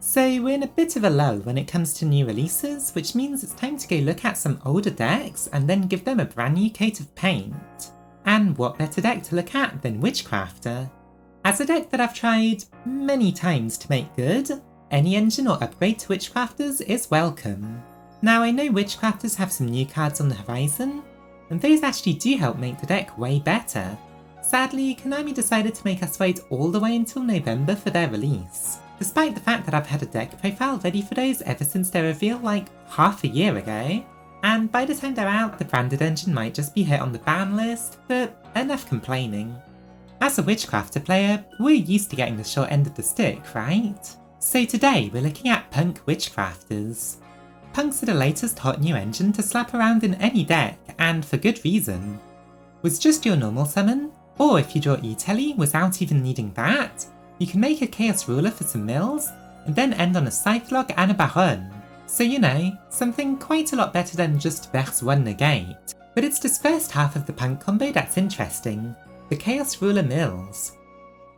So we're in a bit of a lull when it comes to new releases, which means it's time to go look at some older decks and then give them a brand new coat of paint. And what better deck to look at than Witchcrafter? As a deck that I've tried many times to make good, any engine or upgrade to Witchcrafters is welcome. Now I know Witchcrafters have some new cards on the horizon, and those actually do help make the deck way better. Sadly, Konami decided to make us wait all the way until November for their release, despite the fact that I've had a deck profile ready for those ever since their reveal like half a year ago. And by the time they're out, the branded engine might just be hit on the ban list, but enough complaining. As a Witchcrafter player, we're used to getting the short end of the stick, right? So today we're looking at P.U.N.K Witchcrafters. P.U.N.Ks are the latest hot new engine to slap around in any deck, and for good reason. With just your normal summon, or if you draw E-Telly without even needing that, you can make a Chaos Ruler for some mills, and then end on a Scythe Log and a Baron. So you know, something quite a lot better than just Verse 1 Negate. But it's this first half of the P.U.N.K combo that's interesting, the Chaos Ruler mills.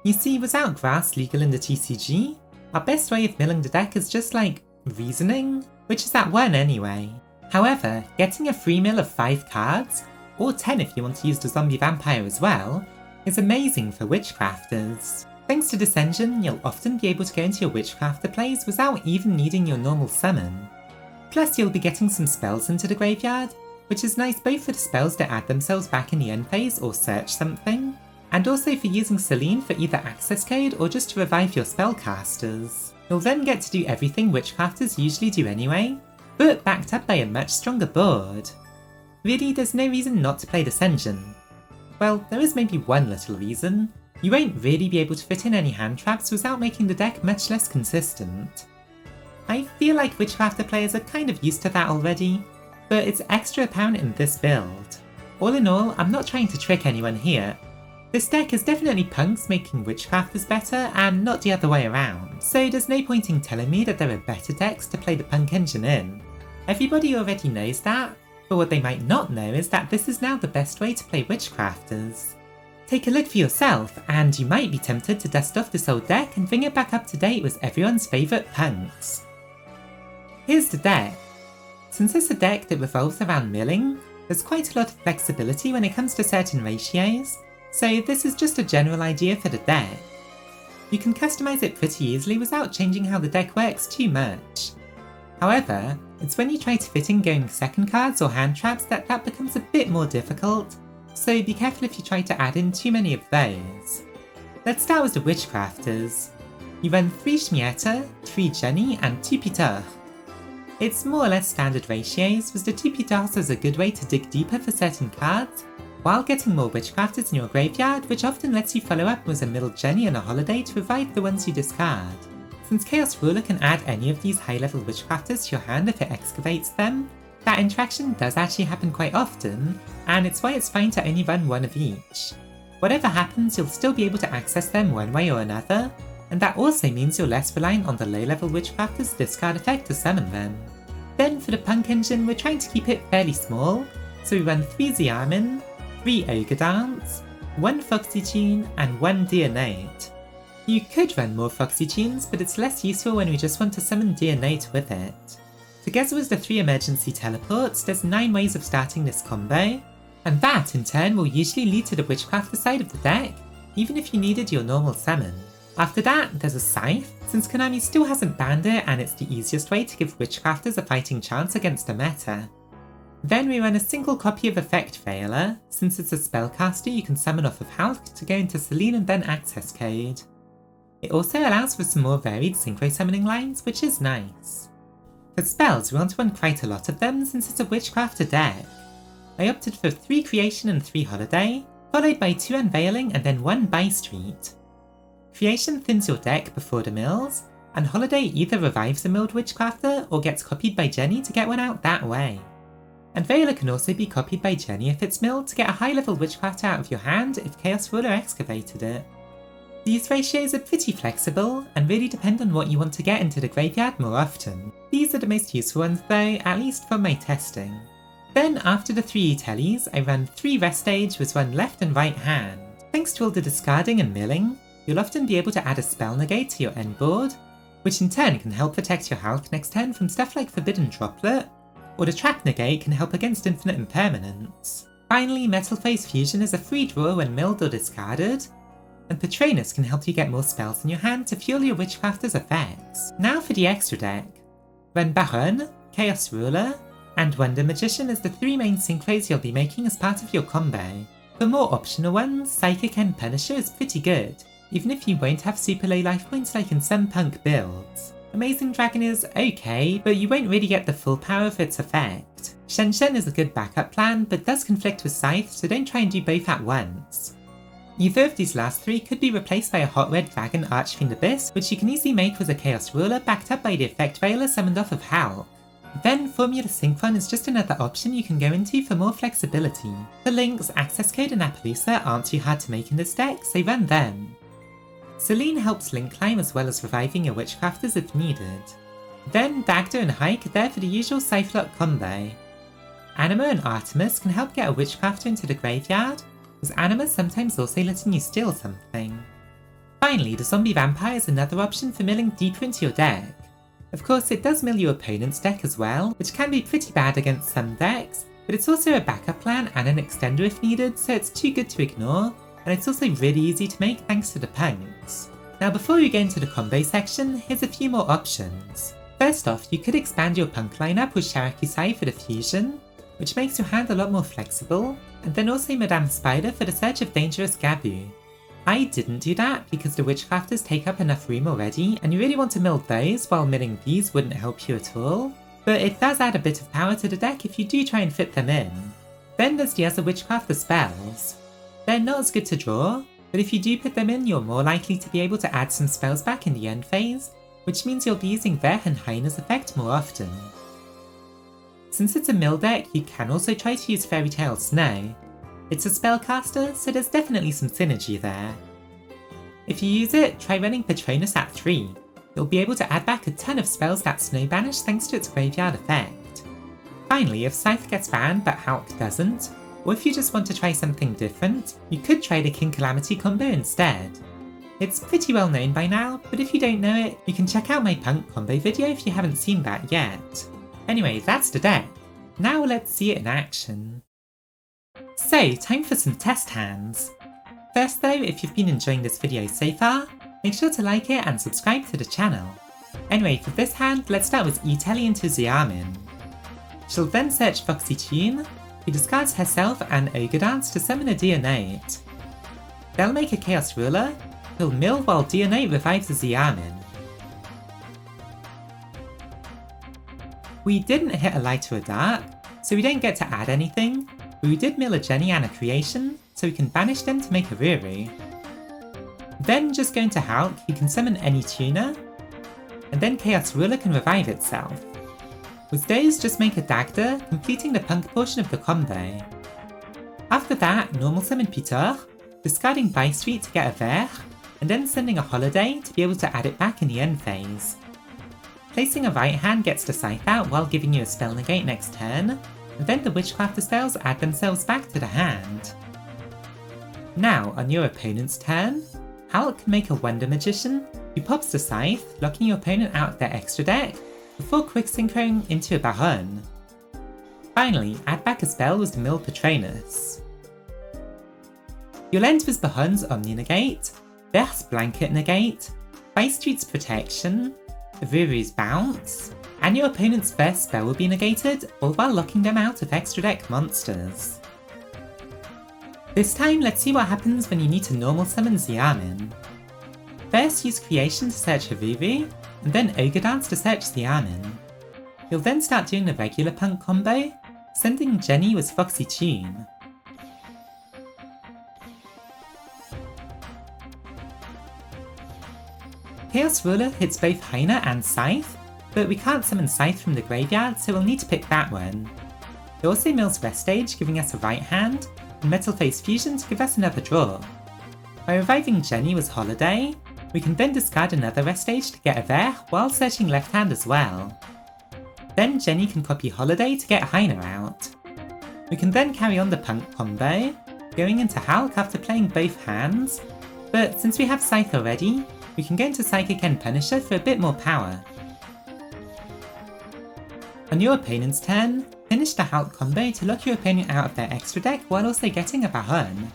You see, without Grass legal in the TCG, our best way of milling the deck is just like reasoning, which is at 1 anyway. However, getting a free mill of 5 cards, or 10 if you want to use the Zombie Vampire as well, is amazing for Witchcrafters. Thanks to this engine, you'll often be able to go into your Witchcrafter plays without even needing your normal summon. Plus you'll be getting some spells into the graveyard, which is nice both for the spells that add themselves back in the end phase or search something, and also for using Celine for either access code or just to revive your spellcasters. You'll then get to do everything Witchcrafters usually do anyway, but backed up by a much stronger board. Really, there's no reason not to play this engine. Well, there is maybe one little reason. You won't really be able to fit in any hand traps without making the deck much less consistent. I feel like Witchcrafter players are kind of used to that already, but it's extra apparent in this build. All in all, I'm not trying to trick anyone here. This deck is definitely P.U.N.Ks making Witchcrafters better and not the other way around, so there's no point in telling me that there are better decks to play the P.U.N.K engine in. Everybody already knows that, but what they might not know is that this is now the best way to play Witchcrafters. Take a look for yourself, and you might be tempted to dust off this old deck and bring it back up to date with everyone's favourite P.U.N.Ks. Here's the deck. Since it's a deck that revolves around milling, there's quite a lot of flexibility when it comes to certain ratios, so this is just a general idea for the deck. You can customise it pretty easily without changing how the deck works too much. However, it's when you try to fit in going second cards or hand traps that becomes a bit more difficult, so be careful if you try to add in too many of those. Let's start with the Witchcrafters. You run 3 Shmieta, 3 Jenny and 2 Piteur. It's more or less standard ratios, with the 2 Piteurs as a good way to dig deeper for certain cards, while getting more Witchcrafters in your graveyard, which often lets you follow up with a milled Jenny and a Holiday to revive the ones you discard. Since Chaos Ruler can add any of these high level Witchcrafters to your hand if it excavates them, that interaction does actually happen quite often, and it's why it's fine to only run 1 of each. Whatever happens, you'll still be able to access them one way or another, and that also means you're less reliant on the low level Witchcrafter's discard effect to summon them. Then for the P.U.N.K engine, we're trying to keep it fairly small, so we run 3 Xiamen, 3 Ogre Dance, 1 Foxy Tune, and 1 Dear Note. You could run more Foxy Tunes, but it's less useful when we just want to summon Dear Note with it. Together with the 3 emergency teleports, there's 9 ways of starting this combo, and that in turn will usually lead to the Witchcrafter side of the deck, even if you needed your normal summon. After that, there's a Scythe, since Konami still hasn't banned it and it's the easiest way to give Witchcrafters a fighting chance against the meta. Then we run a single copy of Effect Veiler, since it's a spellcaster you can summon off of Hulk to go into Celine and then access code. It also allows for some more varied synchro summoning lines, which is nice. For spells, we want to run quite a lot of them since it's a Witchcrafter deck. I opted for 3 Creation and 3 Holiday, followed by 2 Unveiling and then 1 Buy Street. Creation thins your deck before the mills, and Holiday either revives a milled Witchcrafter or gets copied by Jenny to get one out that way. Unveiler can also be copied by Jenny if it's milled to get a high level Witchcrafter out of your hand if Chaos Ruler excavated it. These ratios are pretty flexible and really depend on what you want to get into the graveyard more often. These are the most useful ones though, at least from my testing. Then after the 3 E-Tellies, I run 3 Rest Stage with 1 left and right hand. Thanks to all the discarding and milling, you'll often be able to add a spell negate to your end board, which in turn can help protect your Hulk next turn from stuff like Forbidden Droplet, or the Trap Negate can help against Infinite Impermanence. Finally, Metal Phase Fusion is a free draw when milled or discarded, and Patronus can help you get more spells in your hand to fuel your Witchcrafter's effects. Now for the extra deck. Run Baron, Chaos Ruler, and Wonder Magician as the 3 main synchros you'll be making as part of your combo. For more optional ones, Psychic and Punisher is pretty good, even if you won't have super low life points like in some P.U.N.K builds. Amazing Dragon is okay, but you won't really get the full power of its effect. Shen Shen is a good backup plan, but does conflict with Scythe, so don't try and do both at once. Either of these last 3 could be replaced by a Hot Red Dragon Archfiend Abyss, which you can easily make with a Chaos Ruler backed up by the effect Veiler summoned off of Hulk. Then Formula Synchron is just another option you can go into for more flexibility. The links, access code and Appaloosa aren't too hard to make in this deck, so run them. Selene helps link climb as well as reviving your Witchcrafters if needed. Then Dagda and Hike are there for the usual Cypherlock combo. Anima and Artemis can help get a Witchcrafter into the graveyard, with Anima sometimes also letting you steal something. Finally, the Zombie Vampire is another option for milling deeper into your deck. Of course, it does mill your opponent's deck as well, which can be pretty bad against some decks, but it's also a backup plan and an extender if needed, so it's too good to ignore, and it's also really easy to make thanks to the P.U.N.K.s. Now before we go into the combo section, here's a few more options. First off, you could expand your P.U.N.K lineup with Sharakusai for the fusion, which makes your hand a lot more flexible, and then also Madame Spider for the Search of Dangerous Gabu. I didn't do that because the Witchcrafters take up enough room already, and you really want to mill those while milling these wouldn't help you at all, but it does add a bit of power to the deck if you do try and fit them in. Then there's the other Witchcrafter spells. They're not as good to draw, but if you do put them in, you're more likely to be able to add some spells back in the end phase, which means you'll be using Ver and Heine's effect more often. Since it's a mill deck, you can also try to use Fairy Tale Snow. It's a spellcaster, so there's definitely some synergy there. If you use it, try running Patronus at 3. You'll be able to add back a ton of spells that Snow banish thanks to its graveyard effect. Finally, if Scythe gets banned but Hulk doesn't, or if you just want to try something different, you could try the King Calamity combo instead. It's pretty well known by now, but if you don't know it, you can check out my P.U.N.K combo video if you haven't seen that yet. Anyway, that's the deck. Now let's see it in action. So, time for some test hands. First though, if you've been enjoying this video so far, make sure to like it and subscribe to the channel. Anyway, for this hand, let's start with Italy into Xiamin. She'll then search Foxy Tune, who discards herself and Ogre Dance to summon a Deonate. They'll make a Chaos Ruler, who'll mill while Deonate revives a Xiamin. We didn't hit a light or a dark, so we don't get to add anything, but we did mill a Jenny and a Creation, so we can banish them to make a Ruru. Then just go into Hulk, you can summon any tuner, and then Chaos Ruler can revive itself. With those, just make a Dagda, completing the P.U.N.K portion of the combo. After that, normal summon Peter, discarding By Street to get a Ver, and then sending a Holiday to be able to add it back in the end phase. Placing a right hand gets the Scythe out while giving you a spell negate next turn, and then the Witchcrafter spells add themselves back to the hand. Now, on your opponent's turn, Hulk can make a Wonder Magician, who pops the Scythe, locking your opponent out of their extra deck, before quick synchroing into a Baron. Finally, add back a spell with the mill Patronus. You'll end with Baron's Omni Negate, Ver's Blanket Negate, By Street's Protection, Ruru's Bounce, and your opponent's first spell will be negated, all while locking them out of extra deck monsters. This time, let's see what happens when you need to normal summon Xiamin. First, use Creation to search Ruru, and then Ogre Dance to search Xiamin. You'll then start doing the regular P.U.N.K combo, sending Jenny with Foxy Tune. Chaos Ruler hits both Heine and Scythe, but we can't summon Scythe from the graveyard, so we'll need to pick that one. It also mills Restage, giving us a right hand, and Metal Phase Fusion to give us another draw. By reviving Jenny with Holiday, we can then discard another Restage to get a Ver while searching left hand as well. Then Jenny can copy Holiday to get Heine out. We can then carry on the P.U.N.K combo, going into Hulk after playing both hands, but since we have Scythe already, we can go into Psychic and Punisher for a bit more power. On your opponent's turn, finish the Hulk combo to lock your opponent out of their extra deck while also getting a P.U.N.K.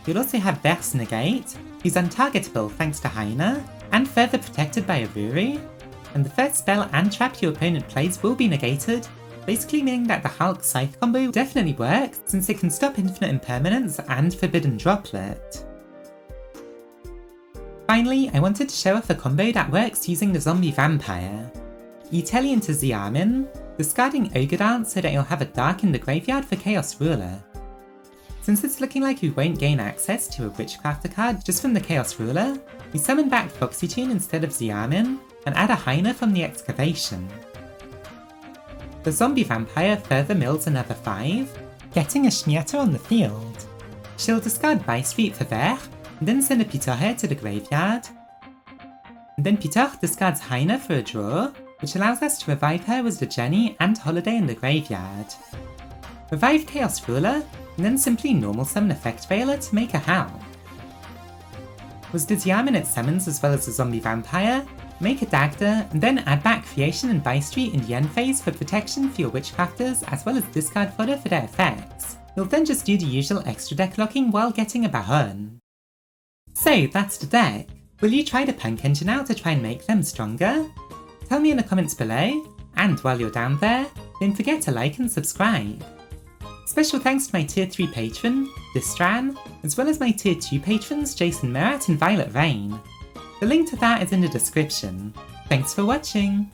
You'll also have Verse Negate, who's untargetable thanks to Hyena, and further protected by Aruru, and the first spell and trap your opponent plays will be negated, basically meaning that the Hulk Scythe combo definitely works since it can stop Infinite Impermanence and Forbidden Droplet. Finally, I wanted to show off a combo that works using the Zombie Vampire. You telly into Xiamen, discarding Ogre Dance so that you'll have a Dark in the graveyard for Chaos Ruler. Since it's looking like you won't gain access to a Witchcrafter card just from the Chaos Ruler, we summon back Foxytune instead of Xiamen, and add a Hyena from the Excavation. The Zombie Vampire further mills another 5, getting a Shmiata on the field. She'll discard By Street for Ver, and then send a Pitohe to the graveyard. And then Pitoh discards Hyena for a draw, which allows us to revive her with the Jenny and Holiday in the graveyard. Revive Chaos Ruler, and then simply normal summon Effect Veiler to make a Howl. With the Xiamen it summons as well as the Zombie Vampire, make a Dagda, and then add back Creation and By Street in the end phase for protection for your Witchcrafters as well as discard fodder for their effects. You'll then just do the usual extra deck locking while getting a P.U.N.K. So that's the deck. Will you try the P.U.N.K engine out to try and make them stronger? Tell me in the comments below, and while you're down there, don't forget to like and subscribe. Special thanks to my Tier 3 patron, Distran, as well as my Tier 2 patrons Jason Merat and Violet Rain. The link to that is in the description. Thanks for watching!